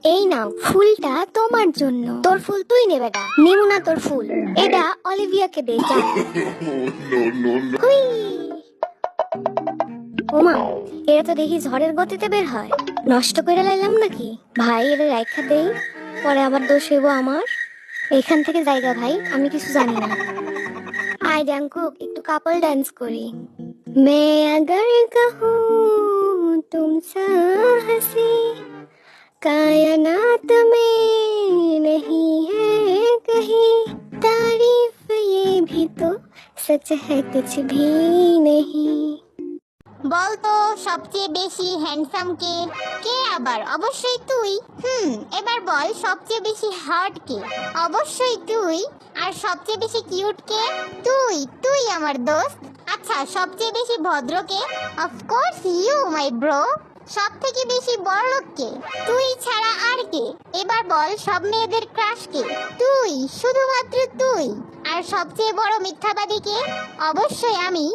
এই নাও ফুলটা তোমার জন্য। তোর ফুল তুই নে বেটা, নেবো না তোর ফুল। এটা অলিভিয়াকে দে যা। হুই। ওমা, এরা তো দেখি ঝড়ের গতিতে বের হয়। নষ্ট করে লাইলাম নাকি? ভাই এর রাইখা দেই, পরে আবার দোষ হইব আমার। এখান থেকে জায়গা ভাই, আমি কিছু জানি না। আয় জাঙ্কুক, একটু কাপল ডান্স করি। मैं अगर कहूँ तुम सा हंसी कायनात में नहीं है कहीं, तारीफ ये भी तो सच है कुछ भी नहीं। বলতো সবচেয়ে বেশি হ্যান্ডসাম কে? কে আবার? অবশ্যই তুই। এবার বল সবচেয়ে বেশি হট কে? অবশ্যই তুই। আর সবচেয়ে বেশি কিউট কে? তুই। তুই আমার দোস্ত। আচ্ছা, সবচেয়ে বেশি ভদ্র কে? Of course you my bro. সব থেকে বেশি বড়লোক কে? তুই ছাড়া আর কে? এবার বল সব মেয়েদের ক্রাশ কে? তুই, শুধুমাত্র তুই। আর সবচেয়ে বড় মিথ্যাবাদী কে? অবশ্যই আমি।